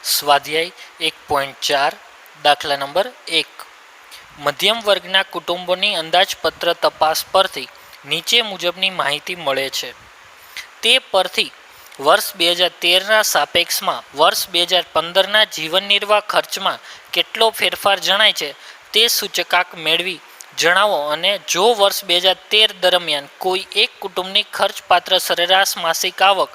સ્વાધ્યાય 1.4 દાખલા નંબર 1 મધ્યમ વર્ગના કુટુંબોની અંદાજપત્ર તપાસ પરથી નીચે મુજબની માહિતી મળે છે. તે પરથી વર્ષ 2013ના સાપેક્ષમાં વર્ષ 2015ના જીવન નિર્વાહ ખર્ચમાં કેટલો ફેરફાર જણાય છે તે સૂચકાંક મેળવી જણાવો. અને જો વર્ષ 2013 દરમિયાન કોઈ એક કુટુંબની ખર્ચપાત્ર સરેરાશ માસિક આવક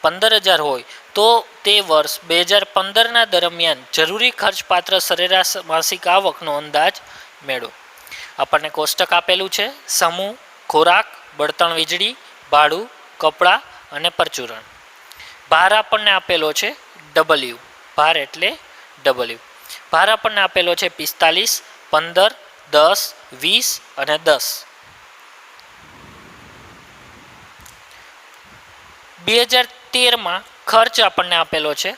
15,000 હોય તો તે વર્ષ 2015ના દરમિયાન જરૂરી ખર્ચપાત્ર સરેરાશ માસિક આવકનો અંદાજ મેળવો. આપણને કોષ્ટક આપેલું છે સમૂહ, ખોરાક, બળતણ વીજળી, ભાડું, કપડાં અને પરચુરણ. ભાર આપણને આપેલો છે ડબલ્યુ, ભાર એટલે ડબલ્યુ. ભાર આપણને આપેલો છે 45, 15, 10, 20 અને 10. 2013માં ખર્ચ આપણને આપેલો છે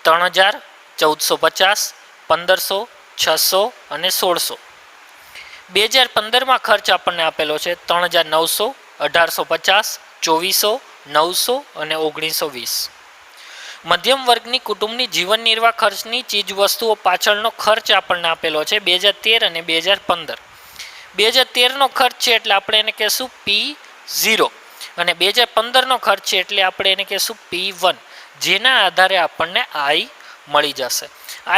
3,000, 1,450, 1,500, 600 અને 1,600. 2015માં ખર્ચ આપણને આપેલો છે 3,900, 1,850, 2,400, 900 અને 1,920. મધ્યમ વર્ગની કુટુંબની જીવન નિર્વાહ ખર્ચની ચીજ વસ્તુઓ પાછળનો ખર્ચ આપણને આપેલો છે 2013 અને 2015. 2013નો ખર્ચ છે એટલે આપણે એને કહેશું P0 અને 2015નો ખર્ચ છે એટલે આપણે એને કહેશું P1, જેના આધારે આપણને I મળી જશે.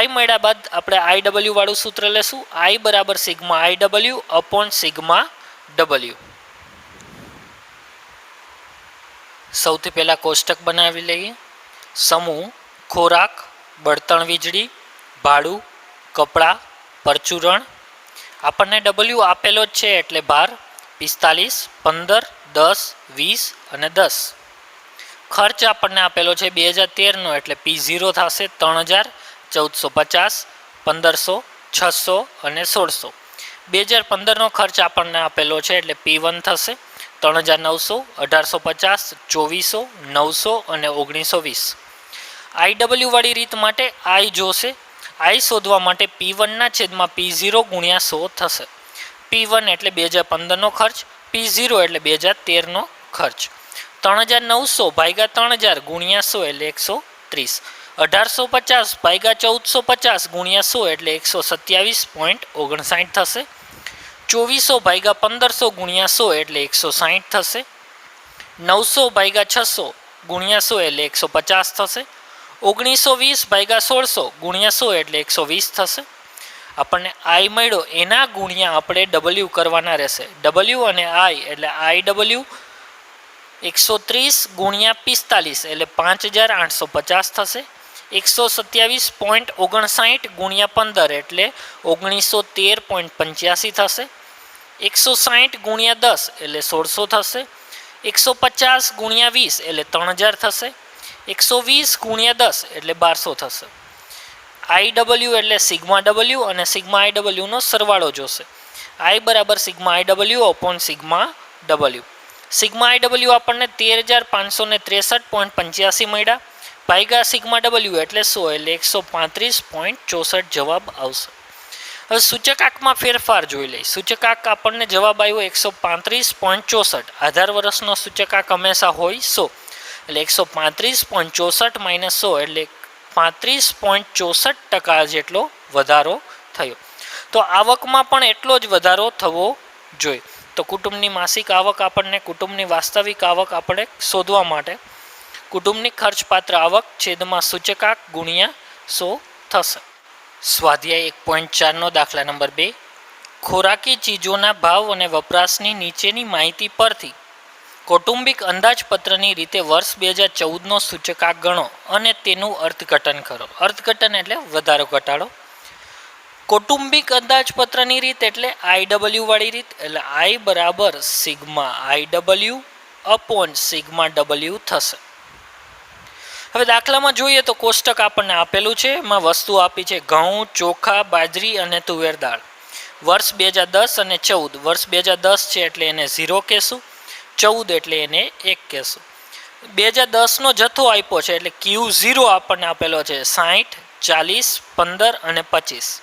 I મળ્યા બાદ આપણે IW વાળું સૂત્ર લેશું. I બરાબર sigma IW upon sigma W. સૌથી પહેલા કોષ્ટક બનાવી લઈએ. સમૂહ, ખોરાક, બળતણ વીજળી, ભાડું, કપડાં, પરચુરણ. આપણને W આપેલો જ છે એટલે ભાર 45, 15, 10, 20 અને 10. ખર્ચ આપણને આપેલો છે 2013નો એટલે P0 થશે 3,000, 1,450, 1,500, 600 અને 1,600. 2015નો ખર્ચ આપણને આપેલો છે એટલે P1 થશે 3,900, 1,850, 2,400, 900 અને 1,920. IW વાળી રીત માટે I જોશે. I શોધવા માટે P1ના છેદમાં P0 ગુણ્યા 100 થશે. P1 એટલે 2015નો ખર્ચ, P0 એટલે 2013નો ખર્ચ. 3,900 ભાગ્યા 3,000 ગુણ્યા 100 એટલે 130. 1,850 ભાગ્યા 1,450 ગુણ્યા 100 એટલે 127.59 થશે. 2,400 ભાગ્યા 1,500 ગુણ્યા 100 એટલે 160 થશે. 900 ભાગ્યા 600 ગુણ્યા 100 એટલે 150 થશે. 1,920 ભાગ્યા 1,600 ગુણ્યા 100 એટલે 120 થશે. આપણને I મળ્યો એના ગુણ્યા આપણે W કરવાના રહેશે. W અને I એટલે IW 130 ગુણ્યા 45 એટલે 5,850 થશે. 127.59 ગુણ્યા 15 એટલે 1,913.85 થશે. 160 ગુણ્યા 10 એટલે 1,600 થશે. 150 ગુણ્યા 20 એટલે 3,000 થશે. 120 ગુણ્યા 10 એટલે 1,200 થશે. IW એટલે સિગ્મા W અને સિગ્મા IW નો સરવાળો જોશે. I બરાબર sigma IW upon sigma W. Sigma IW આપણને 13,563.85 મળ્યા. ભાગ્યા સિગ્મા W એટલે 100 એટલે 135.64 જવાબ આવશે. હવે સૂચકાંકમાં ફેરફાર જોઈ લઈએ. સૂચકાંક આપણને જવાબ આવ્યો 135.64. આધાર વર્ષનો સૂચકાંક હંમેશા હોય 100 એટલે 135.64 માઇનસ 100 એટલે 35.64% જેટલો વધારો થયો. તો આવકમાં પણ એટલો જ વધારો થવો જોઈએ. તો કુટુંબની માસિક આવક આપણને કુટુંબની વાસ્તવિક આવક આપણે શોધવા માટે કુટુંબની ખર્ચપાત્ર આવક છેદમાં સૂચકાંક ગુણ્યા 100 થશે. સ્વાધ્યાય 1.4નો દાખલા નંબર 2 ખોરાકી ચીજોના ભાવ અને વપરાશની નીચેની માહિતી પરથી કૌટુંબિક અંદાજપત્રની રીતે વર્ષ 2014નો સૂચકાંક ગણો અને તેનું અર્થઘટન કરો. અર્થઘટન એટલે વધારો ઘટાડો. કૌટુંબિક અંદાજપત્રની રીત એટલે IW વાળી રીત એટલે I બરાબર sigma IW upon sigma W થશે. હવે દાખલામાં જોઈએ તો કોષ્ટક આપણને આપેલું છે. એમાં વસ્તુ આપી છે ઘઉં, ચોખા, બાજરી અને તુવેર દાળ. વર્ષ 2010 અને 14. વર્ષ 2010 છે એટલે એને 0 કહેશું. 14 એટલે એને 1 કહેશું. 2010નો જથ્થો આપ્યો છે એટલે Q0 આપણને આપેલો છે 60, 40, 15 અને 25.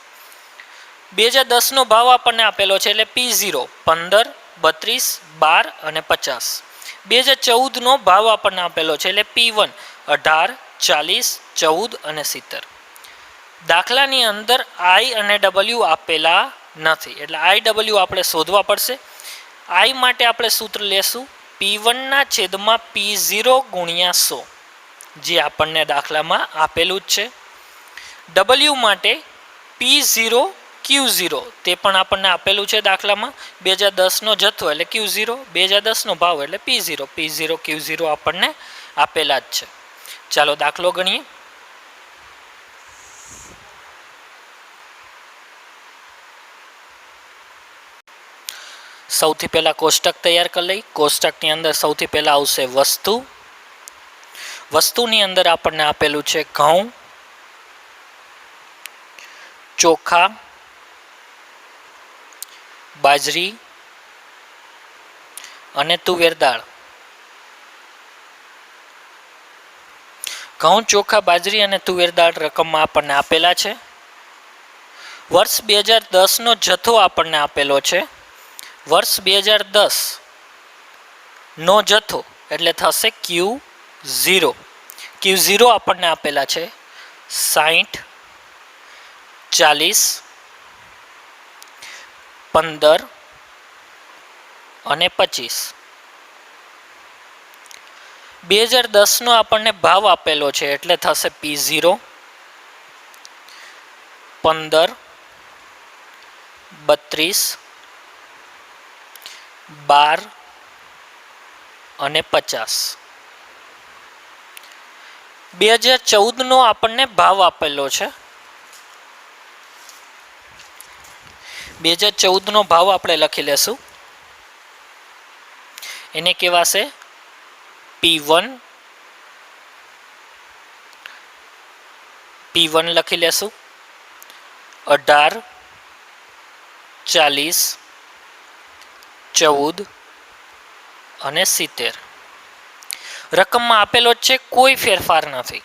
2010નો ભાવ આપણને આપેલો છે એટલે P0 15, 32, 12 અને 50. 2014નો ભાવ આપણને આપેલો છે એટલે P1 18, 40, 14 અને 70. દાખલાની અંદર આઈ અને ડબલ્યુ આપેલા નથી, એટલે આઈ ડબલ્યુ આપણે શોધવા પડશે. આઈ માટે આપણે સૂત્ર લેશું P1/P0 ગુણ્યા 100, જે આપણને દાખલામાં આપેલું જ છે. ડબલ્યુ માટે P0 Q0, તે પણ આપણને આપેલું છે દાખલામાં. 2010નો જથ્થો એટલે Q0, 2010નો ભાવ એટલે P0. P0 Q0 આપણને આપેલા જ છે. ચાલો દાખલો ગણીએ. સૌથી પહેલાં કોષ્ટક તૈયાર કરી લઈ. કોષ્ટકની અંદર સૌથી પહેલાં આવશે વસ્તુ. વસ્તુની અંદર આપણને આપેલું છે ઘઉં, ચોખા, બાજરી અને તુવેર દાળ. ઘઉં, ચોખા, બાજરી અને તુવેર દાળ રકમમાં આપણને આપેલા છે. વર્ષ 2010નો જથ્થો આપણને આપેલો છે. વર્ષ 2010 નો જથ્થો એટલે થશે Q0. Q0 આપણને આપેલા છે 60, 40, 15 અને 25. 2010નો આપણને ભાવ આપેલો છે એટલે થશે P0, 15, 32, 12 અને 50. 2014નો આપણને ભાવ આપેલો છે. 2014નો ભાવ આપણે લખી લેશું. એને કહેવાશે P1. P1 લખી લેશું. 18, 40, 14 અને 70. રકમમાં આપેલો જ છે, કોઈ ફેરફાર નથી.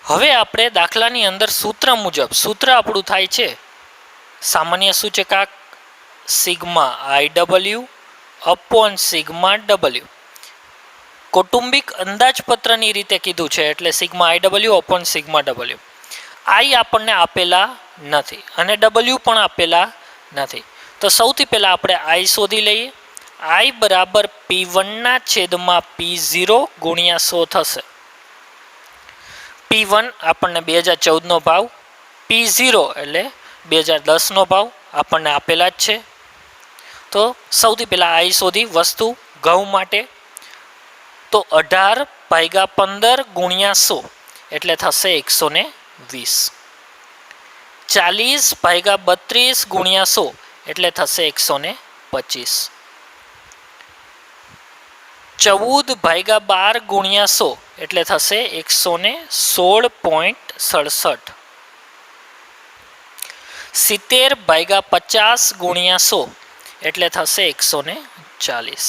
હવે આપણે દાખલાની અંદર સૂત્ર મુજબ, સૂત્ર આપણું થાય છે સામાન્ય સૂચકાંક sigma IW upon sigma W. કૌટુંબિક અંદાજપત્રની રીતે કીધું છે એટલે sigma IW upon sigma W. I આપણને આપેલા નથી અને ડબલ્યુ પણ આપેલા નથી. તો સૌથી પહેલાં આપણે આઈ શોધી લઈએ. આઈ બરાબર P1/P0 ગુણ્યા 100 થશે. P1 આપણને 2014નો ભાવ, P0 એટલે 2010નો ભાવ આપણને આપેલા જ છે. તો સૌથી પહેલાં આઈ શોધી. વસ્તુ ઘઉં માટે તો 18/15 ગુણ્યા 100 એટલે થશે 120. 40/32 ગુણ્યા 100 એટલે થશે 125. 14/12 ગુણ્યા 100 એટલે થશે 116.67. 70/50 ગુણ્યા 100 એટલે થશે 140.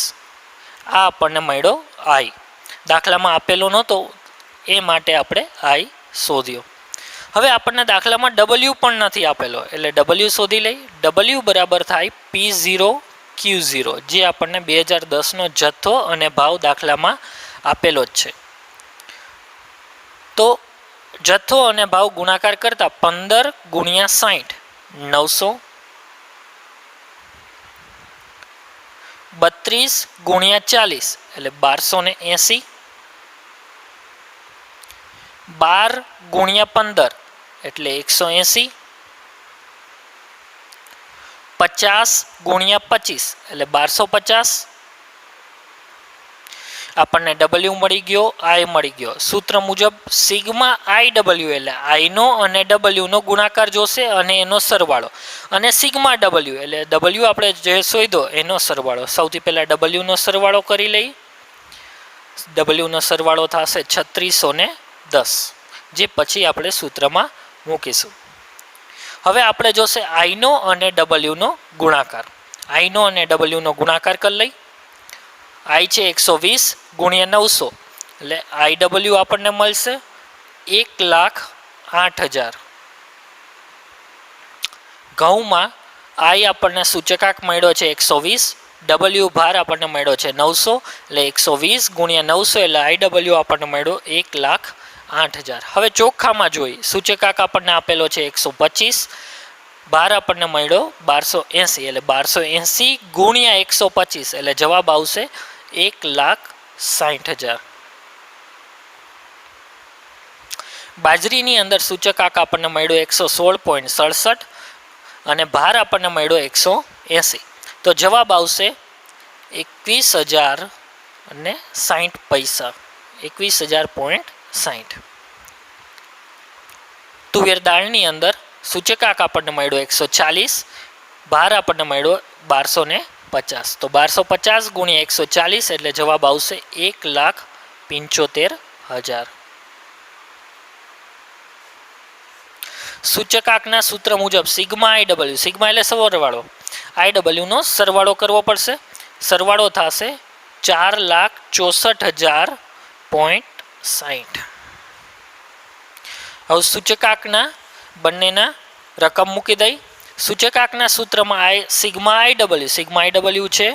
આ આપણને મળ્યો આઈ. દાખલામાં આપેલો નહોતો એ માટે આપણે આઈ શોધ્યો. હવે આપણને દાખલામાં ડબલ્યુ પણ નથી આપેલો એટલે ડબલ્યુ શોધી લઈ. ડબલ્યુ બરાબર થાય P0 Q0, જે આપણને 2010નો જથ્થો અને ભાવ દાખલામાં આપેલો જ છે. તો જથ્થો અને ભાવ ગુણાકાર કરતા 15 ગુણ્યા 60 900. 32 ગુણ્યા 40 એટલે 1280. 12 ગુણ્યા 15 એટલે 180. 50 ગુણ્યા 25 એટલે 1250. આપણને ડબલ્યુ મળી ગયો, આઈ મળી ગયો. સૂત્ર મુજબ સિગ્મા IW એટલે આઈનો અને ડબલ્યુનો ગુણાકાર જોશે અને એનો સરવાળો, અને સિગ્મા ડબલ્યુ એટલે ડબલ્યુ આપણે જે શોધ્યો એનો સરવાળો. સૌથી પહેલાં ડબલ્યુનો સરવાળો કરી લઈ. ડબલ્યુનો સરવાળો થશે 3610, જે પછી આપણે સૂત્રમાં મૂકીશું. હવે આપણે જોશે આઈનો અને ડબલ્યુનો ગુણાકાર. આઈનો અને ડબલ્યુનો ગુણાકાર કરી લઈ. આઈ છે 120 ગુણ્યા 900 એટલે IW આપણને મળશે 1,08,000. ઘઉંમાં આઈ આપણને સૂચકાંક મળ્યો છે 120, ડબલ્યુ ભાર આપણને મળ્યો છે 900, એટલે 120 ગુણ્યા 900 એટલે IW આપણને મળ્યો 1,08,000. હવે ચોખ્ખામાં જોઈ સૂચકાંક આપણને આપેલો છે 125, ભાર આપણને મળ્યો 1280, એટલે 1280 ગુણ્યા 125 એટલે જવાબ આવશે 1,60,000. બાજરીની અંદર સૂચકાંક આપણને મળ્યો 116.67 અને ભાર આપણને મળ્યો 180, તો જવાબ આવશે 21,060 21,060. તુવેર દાળની અંદર સૂચકાંક આપણને મળ્યો 140, ભાર આપણને મળ્યો 1250, તો 1250 ગુણ્યા 140 એટલે જવાબ આવશે 1,75,000. સૂચકાંકના સૂત્ર મુજબ સિગ્મા IW, સિગ્મા એટલે સરવાળો, IW નો સરવાળો કરવો પડશે. સરવાળો થશે 4,64,000.60. હવે સૂચકાંકના બંનેના રકમ મૂકી દઈ. સૂચકાંકના સૂત્રમાં સિગ્મા IW છે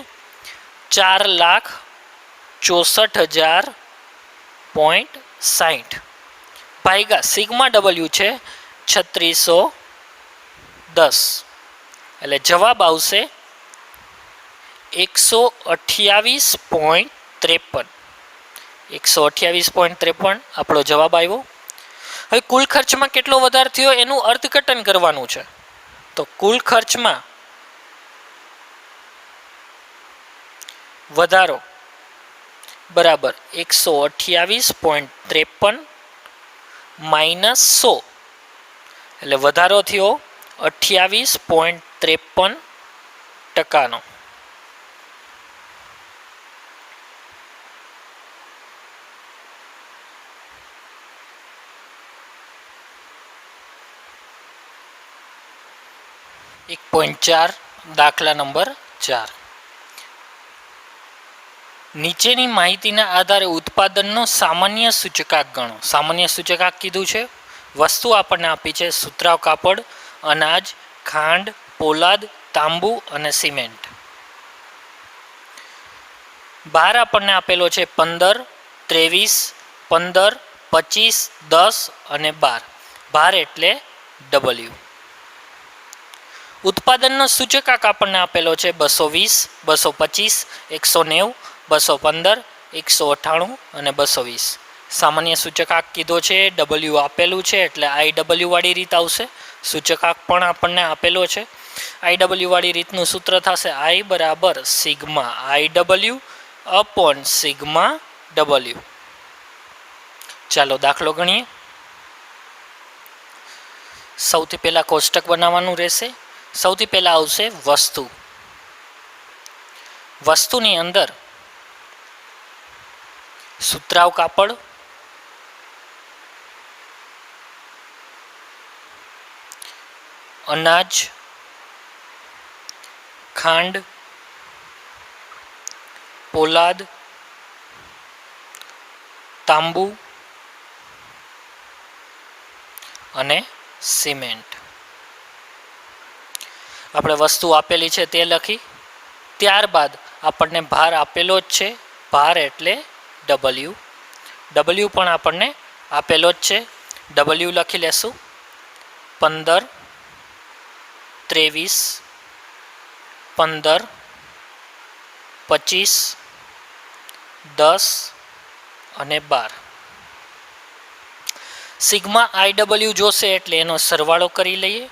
4,64,000.60 ભાગ્યા સિગ્મા W છે 3610, એટલે જવાબ આવશે 128.53. 128.53 આપણો જવાબ આવ્યો. હવે કુલ ખર્ચમાં કેટલો વધારો થયો એનું અર્થઘટન કરવાનું છે. તો કુલ ખર્ચમાં વધારો બરાબર 128.53 માઇનસ 100, એટલે વધારો થયો 28.53%. એક 4 દાખલા નંબર 4. નીચેની માહિતીના આધારે ઉત્પાદનનો સામાન્ય સૂચકાંક ગણો. સામાન્ય સૂચકાંક કીધું છે. વસ્તુ આપણને આપી છે સુતરાઉ કાપડ, અનાજ, ખાંડ, પોલાદ, તાંબુ અને સિમેન્ટ. ભાર આપણને આપેલો છે 15, 23, 15, 25, 10 અને 12. ભાર એટલે W. ઉત્પાદનનો સૂચકાંક આપણને આપેલો છે 220, 225, 190, 215, 198 અને 220. સામાન્ય સૂચકાંક કીધો છે, W આપેલું છે એટલે IW વાળી રીત આવશે. સૂચકાંક પણ આપણને આપેલો છે. IW વાળી રીતનું સૂત્ર થશે I બરાબર sigma IW upon sigma W. ચાલો દાખલો ગણીએ. સૌથી પહેલા કોષ્ટક બનાવવાનું રહેશે. સૌથી પહેલા આવશે વસ્તુ. વસ્તુની અંદર સુતરાઉ કાપડ, અનાજ, ખાંડ, પોલાદ, તાંબુ અને સિમેન્ટ. આપણે વસ્તુ આપેલી છે તે લખી. ત્યારબાદ આપણને ભાર આપેલો જ છે. ભાર એટલે W. W પણ આપણને આપેલો જ છે. W લખી લેશું. 15, 23, 15, 25, 10 અને 12. સિગ્મા IW જોશે એટલે એનો સરવાળો કરી લઈએ.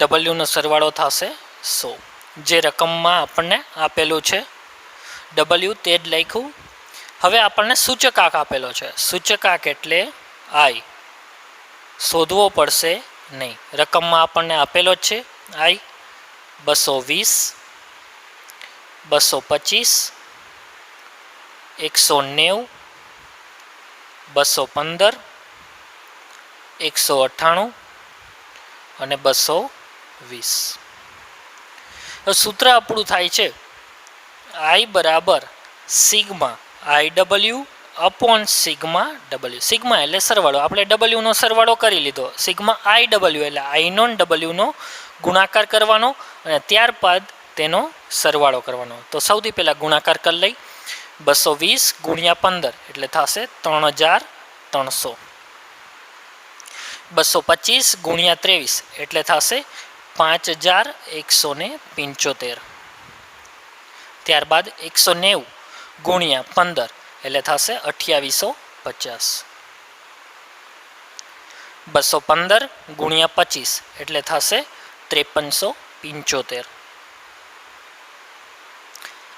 W નો સરવાળો થશે 100, જે રકમમાં આપણને આપેલું છે. W તે જ લખ્યું. હવે આપણને સૂચકાંક આપેલો છે. સૂચકાંક એટલે I. શોધવો પડશે નહીં. રકમમાં આપણને આપેલો જ છે I. 220, 225, 190, 215, 198 અને 220. સૂત્ર આપણું થાય છે I બરાબર sigma IW upon sigma W. Sigma એટલે સરવાળો. આપણે W નો સરવાળો કરી લીધો. સિગ્મા IW એટલે I નો W નો ગુણાકાર કરવાનો અને ત્યારબાદ તેનો સરવાળો કરવાનો। તો સૌથી પહેલાં ગુણાકાર કરી લઈ। 220 ગુણ્યા 15 એટલે થશે 3300। 225 ગુણ્યા 23 એટલે થશે 5175। ત્યારબાદ 190 ગુણ્યા 15 એટલે થશે 2850। 215 ગુણ્યા 25 એટલે થશે 5375।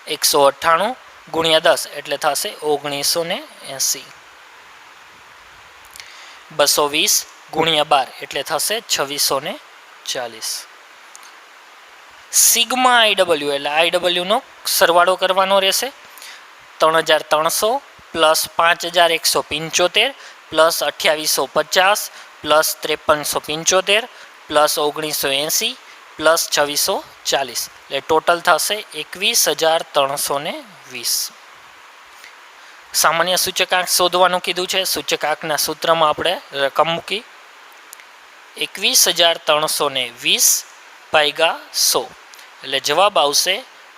198 ગુણ્યા 10 એટલે થશે 1980। 220 ગુણ્યા 12 એટલે થશે 2640। સિગ્મા આઈડબલ્યુ એટલે આઈડબલ્યુનો સરવાળો કરવાનો રહેશે। 3300 plus 5175 plus 2850 plus 5375 plus 1980 plus 2640 એટલે ટોટલ થશે 21320। સામાન્ય સૂચકાંક શોધવાનું કીધું છે। સૂચકાંકના સૂત્રમાં આપણે રકમ મૂકી 21320 ભાગ્યા 100 એટલે જવાબ આવશે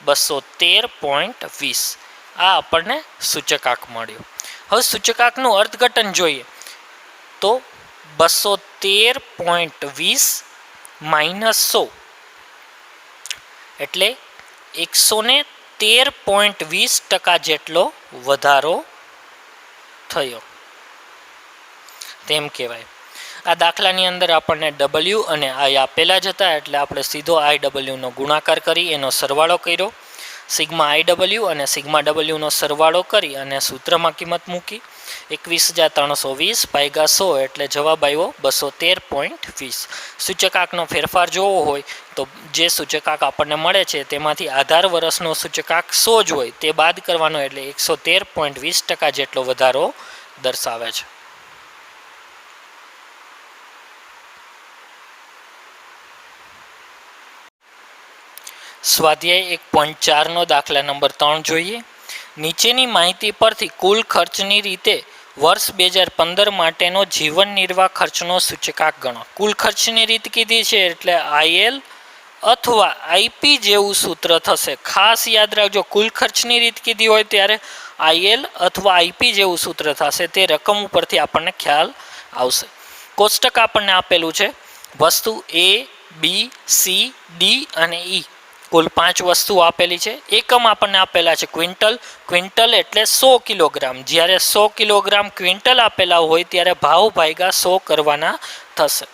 213.20। આ આપણને સૂચકાંક મળ્યો। હવે સૂચકાંકનું અર્થઘટન જોઈએ તો 213.20 માઇનસ 100 એટલે 113.20% જેટલો વધારો થયો તેમ કહેવાય। આ દાખલાની અંદર આપણને ડબલ્યુ અને આઈ આપેલા જ હતા એટલે આપણે સીધો આઈ ડબલ્યુનો ગુણાકાર કરી એનો સરવાળો કર્યો। સિગ્મા આઈ ડબલ્યુ અને સિગ્મા ડબલ્યુનો સરવાળો કરી અને સૂત્રમાં કિંમત મૂકી 21320 ભાગ્યા 100 એટલે જવાબ આવ્યો 213.20। સૂચકાંકનો ફેરફાર જોવો હોય તો જે સૂચકાંક આપણને મળે છે તેમાંથી આધાર વર્ષનો સૂચકાંક 100 જ હોય તે બાદ કરવાનો એટલે 113.20% જેટલો વધારો દર્શાવે છે। સ્વાધ્યાય 1.4 દાખલા નંબર 3 જોઈએ। નીચેની માહિતી પરથી કુલ ખર્ચની રીતે વર્ષ 2015 માટેનો જીવન નિર્વાહ ખર્ચનો સૂચકાંક ગણો। કુલ ખર્ચની રીત કીધી છે એટલે આઈએલ અથવા આઈપી જેવું સૂત્ર થશે। ખાસ યાદ રાખજો, કુલ ખર્ચની રીત કીધી હોય ત્યારે આઈએલ અથવા આઈપી જેવું સૂત્ર થશે। તે રકમ ઉપરથી આપણને ખ્યાલ આવશે। કોષ્ટક આપણને આપેલું છે। વસ્તુ એ, બી, સી, ડી અને ઈ કુલ 5 વસ્તુઓ આપેલી છે। એકમ આપણને આપેલા છે ક્વિન્ટલ। ક્વિન્ટલ એટલે 100 કિલોગ્રામ। જ્યારે 100 કિલોગ્રામ ક્વિન્ટલ આપેલા હોય ત્યારે ભાવ ભાગ્યા 100 કરવાના થશે।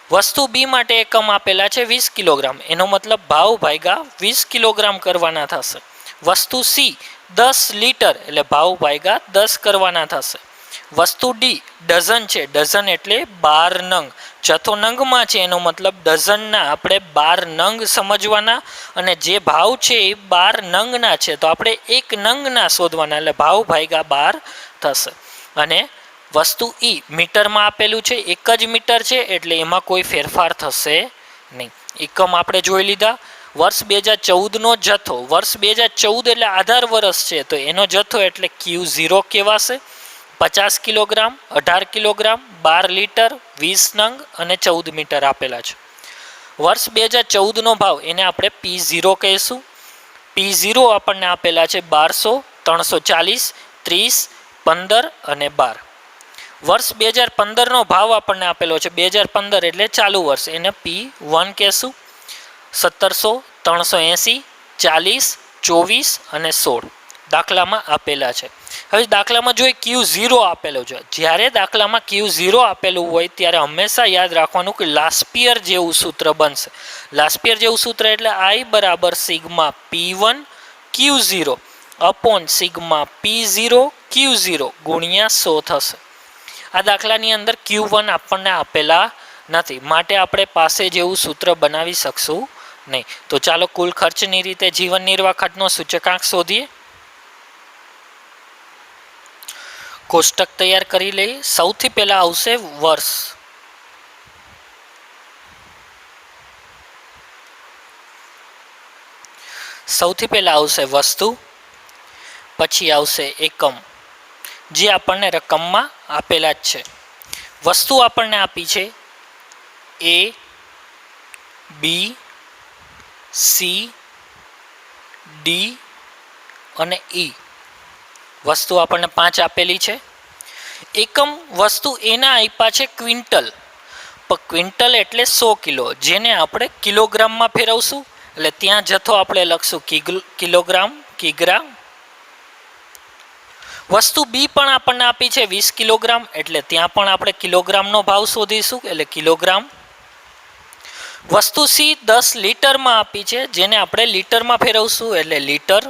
વસ્તુ બી માટે એકમ આપેલા છે 20 કિલોગ્રામ, એનો મતલબ ભાવ ભાગ્યા 20 કિલોગ્રામ કરવાના થશે। વસ્તુ સી 10 લીટર એટલે ભાવ ભાગ્યા 10 કરવાના થશે। વસ્તુ ડી ડઝન છે, ડઝન એટલે 12 નંગ, જથ્થો નંગમાં છે એનો મતલબ ડઝનના આપણે 12 નંગ સમજવાના અને જે ભાવ છે એ 12 નંગના છે તો આપણે એક નંગના શોધવાના એટલે ભાવ ભાગ્યા 12 થશે। અને વસ્તુ ઈ મીટરમાં આપેલું છે, એક જ મીટર છે એટલે એમાં કોઈ ફેરફાર થશે નહીં। એકમ આપણે જોઈ લીધા। વર્ષ 2014નો જથ્થો, વર્ષ 2014 એટલે આધાર વર્ષ છે તો એનો જથ્થો એટલે Q0 કહેવાશે। 50 કિલોગ્રામ, 18 કિલોગ્રામ, 12 લીટર, 20 નંગ અને 14 મીટર આપેલા છે। વર્ષ 2014નો ભાવ એને આપણે P0 કહીશું। P0 આપણને આપેલા છે 1200, 340, 30, 15 અને 12। વર્ષ 2015નો ભાવ આપણને આપેલો છે 2015 એટલે ચાલુ વર્ષ, એને P1 કહેશું। 1700, 380, 40, 24 અને 16 દાખલામાં આપેલા છે। હવે દાખલામાં જોઈએ Q0 આપેલો છે। જ્યારે દાખલામાં Q0 આપેલું હોય ત્યારે હંમેશા યાદ રાખવાનું કે લાસ્પિયર જેવું સૂત્ર બનશે। લાસ્પિયર જેવું સૂત્ર એટલે I બરાબર sigma P1 Q0 upon sigma P0 Q0 ગુણ્યા 100 થશે। આ દાખલાની અંદર Q1 આપણને આપેલા નથી માટે આપણે પાસે જેવું સૂત્ર બનાવી શકશું નહીં। તો ચાલો કુલ ખર્ચની રીતે જીવન નિર્વાહ ખર્ચનો સૂચકાંક શોધીએ। કોષ્ટક તૈયાર કરી લઈએ। સૌથી પહેલા આવશે વર્ષ। સૌથી પહેલા આવશે વસ્તુ, પછી આવશે એકમ જે આપણને રકમમાં આપેલા જ છે। વસ્તુ આપણને આપી છે A, B, સી, ડી અને ઈ વસ્તુ આપણને 5 આપેલી છે. એકમ વસ્તુ એના આપ્યા છે ક્વિન્ટલ, પણ ક્વિન્ટલ એટલે 100 કિલો, જેને આપણે કિલોગ્રામમાં ફેરવશું એટલે ત્યાં જથ્થો આપણે લખશું કિલોગ્રામ, કિગ્રા. વસ્તુ બી પણ આપણને આપી છે 20 કિલોગ્રામ, એટલે ત્યાં પણ આપણે કિલોગ્રામનો ભાવ શોધીશું એટલે કિલોગ્રામ. વસ્તુ સી 10 લીટરમાં આપી છે, જેને આપણે લીટરમાં ફેરવશું એટલે લીટર.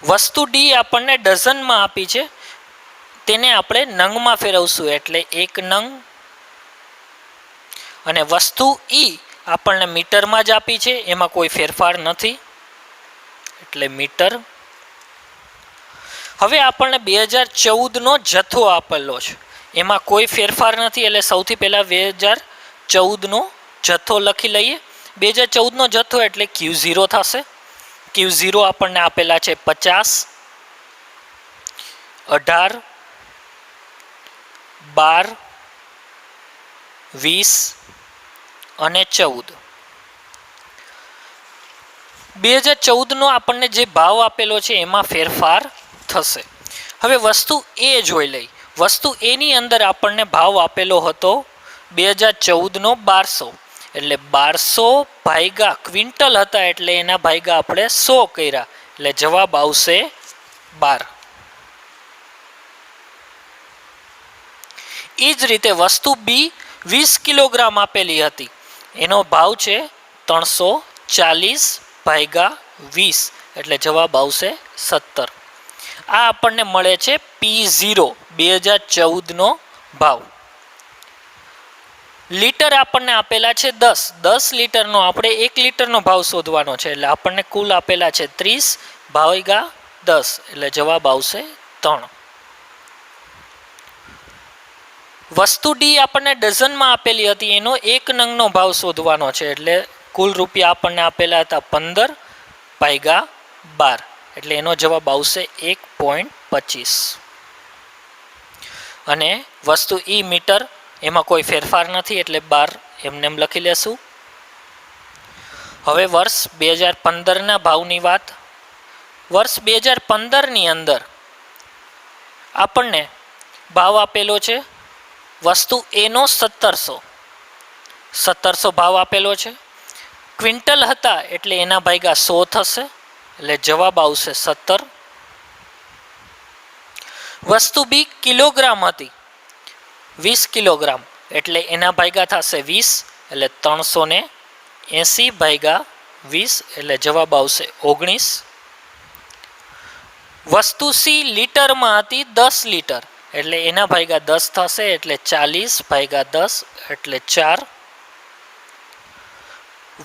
વસ્તુ ડી આપણને ડઝનમાં આપી છે, તેને આપણે નંગમાં ફેરવશું એટલે 1 નંગ. અને વસ્તુ ઈ આપણને મીટરમાં જ આપી છે, એમાં કોઈ ફેરફાર નથી એટલે મીટર. હવે આપણને 2014નો જથ્થો આપેલો છે, એમાં કોઈ ફેરફાર નથી એટલે સૌથી પહેલાં 2014નો જથ્થો લખી લઈએ. 2014નો જથ્થો એટલે Q0 થશે. Q0 આપણને આપેલા છે 50, 18, 12, 20 અને 14. 2014નો આપણને જે ભાવ આપેલો છે એમાં ફેરફાર થશે. હવે વસ્તુ એ જોઈ લઈ. વસ્તુ એની અંદર આપણને ભાવ આપેલો હતો 2014નો 1200, એટલે 1200 ભાગ્યા ક્વિન્ટલ હતા એટલે એના ભાગ્યા આપણે 100 કર્યા એટલે જવાબ આવશે 12. એ જ રીતે વસ્તુ બી 20 કિલોગ્રામ આપેલી હતી, એનો ભાવ છે 340 ભાગ્યા 20 એટલે જવાબ આવશે 17. આ આપણને મળે છે P0 2014નો ભાવ. લીટર આપણને આપેલા છે 10 લીટરનો આપણે 1 લીટરનો ભાવ શોધવાનો છે એટલે આપણને કુલ આપેલા છે 30 ભાગ્યા 10 એટલે જવાબ આવશે 3. વસ્તુ ડી આપણને ડઝનમાં આપેલી હતી, એનો 1 નંગનો ભાવ શોધવાનો છે એટલે કુલ રૂપિયા આપણને આપેલા હતા 15 ભાગ્યા 12 એટલે એનો જવાબ આવશે 1.25. અને વસ્તુ ઈ મીટર, એમાં કોઈ ફેરફાર નથી એટલે 12 એમને એમ લખી લેશું. હવે વર્ષ 2015ના ભાવની વાત. વર્ષ 2015ની અંદર આપણને ભાવ આપેલો છે વસ્તુ એનો 1700 ભાવ આપેલો છે. ક્વિન્ટલ હતા એટલે એના ભાગ્યા 100 થશે એટલે જવાબ આવશે 17. વસ્તુ બી કિલોગ્રામ હતી 20 કિલોગ્રામ એટલે એના ભાગ્યા થશે 20 એટલે 380 ભાગ્યા 20 એટલે જવાબ આવશે 19. વસ્તુ સી લીટરમાં હતી 10 લીટર એટલે એના ભાગ્યા 10 થશે એટલે 40 ભાગ્યા 10 એટલે 4.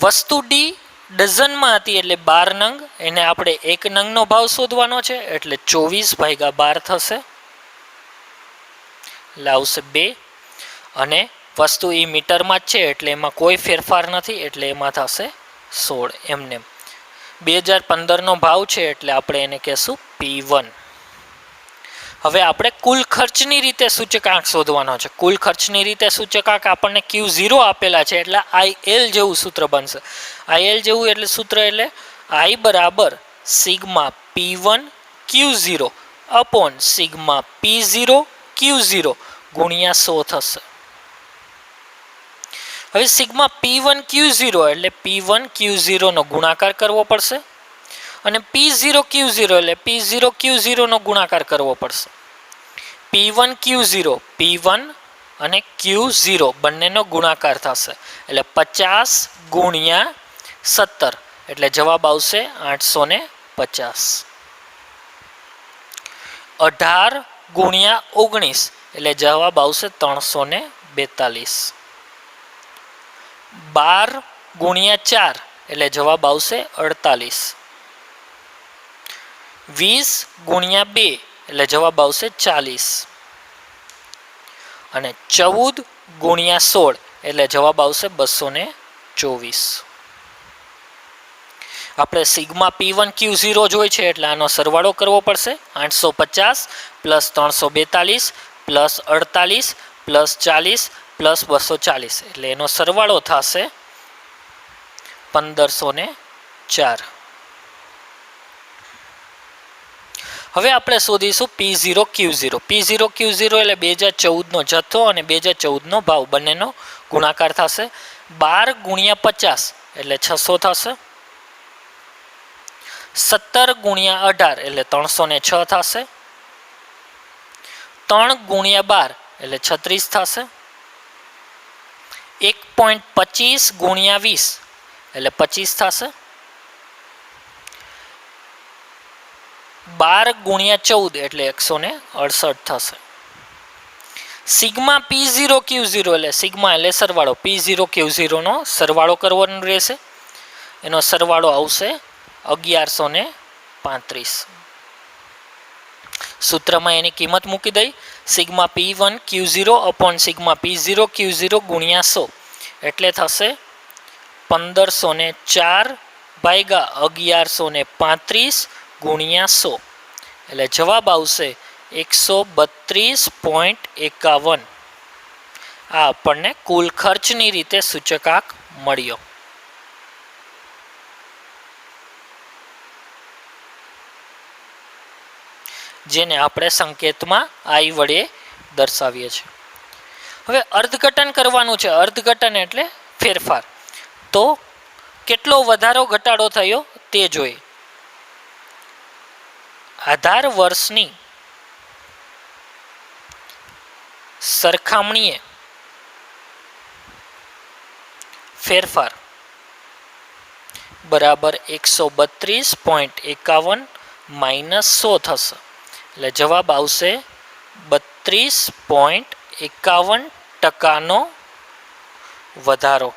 વસ્તુ ડી ડઝનમાં હતી એટલે 12 નંગ, એને આપણે 1 નંગનો ભાવ શોધવાનો છે એટલે 24 ભાગ્યા 12 થશે એટલે આવશે 2. અને વસ્તુ એ મીટરમાં જ છે એટલે એમાં કોઈ ફેરફાર નથી એટલે એમાં થશે 16 એમને. 2015નો ભાવ છે એટલે આપણે એને કહેશું P1. હવે આપણે કુલ ખર્ચની રીતે સૂચકાંક શોધવાનો છે. કુલ ખર્ચની રીતે સૂચકાંક આપણને Q0 આપેલા છે એટલે IL જેવું સૂત્ર બનશે. IL જેવું એટલે સૂત્ર એટલે I બરાબર sigma P1 Q0 upon sigma P0 Q0 ગુણ્યા 100 થશે. હવે સિગ્મા P1 Q0 એટલે P1 Q0 નો ગુણાકાર કરવો પડશે અને P0 Q0 એટલે P0 Q0 નો ગુણાકાર કરવો પડશે. P1 Q0 P1 અને Q0 બંનેનો ગુણાકાર થશે એટલે 50 ગુણ્યા 17 એટલે જવાબ આવશે 850. 18 ગુણ્યા 19 એટલે જવાબ આવશે 342. 12 ગુણ્યા 4 એટલે જવાબ આવશે 48. 20 ગુણ્યા 2 એટલે જવાબ આવશે 40 અને 14 ગુણ્યા 16 એટલે જવાબ આવશે 224. આપણે સિગ્મા P1 Q0 જોઈ છે એટલે આનો સરવાળો કરવો પડશે. 850 પ્લસ 342 પ્લસ 48 પ્લસ 40 પ્લસ 240 એટલે એનો સરવાળો થશે 1504. હવે આપણે શોધીશું P0 Q0. P0 Q0 એટલે 2014નો જથ્થો અને 2014નો ભાવ બંનેનો ગુણાકાર થશે. 12 ગુણ્યા 50 એટલે 600 થશે. 17 ગુણ્યા 18 એટલે 306 થશે. 3 ગુણ્યા 12 એટલે 36 થશે. 1.25 ગુણ્યા 20 એટલે 25 થશે. 12 ગુણ્યા 14 એટલે 168 થશે. સિગ્મા P0 Q0 એટલે સિગ્મા એટલે સરવાળો, P0 Q0 નો સરવાળો કરવાનો રહેશે. એનો સરવાળો આવશે 1135. સૂત્રમાં એની કિંમત મૂકી દઈ. Sigma P1 Q0 upon sigma P0 Q0 ગુણ્યા 100 એટલે થશે 1504 ભાગ્યા 1135 ગુણ્યા 100 એટલે જવાબ આવશે 132.51. આ આપણને કુલ ખર્ચની રીતે સૂચકાંક મળ્યો. જેને આપણે સંકેતમાં I વડે દર્શાવીએ છીએ. હવે અર્થઘટન કરવાનું છે. અર્થઘટન એટલે ફેરફાર. તો કેટલો વધારો ઘટાડો થયો તે જોઈએ. આધાર વર્ષની સરખામણીએ ફેરફાર બરાબર 132.51 માઇનસ 100 થશે. એટલે જવાબ આવશે 32.51% વધારો.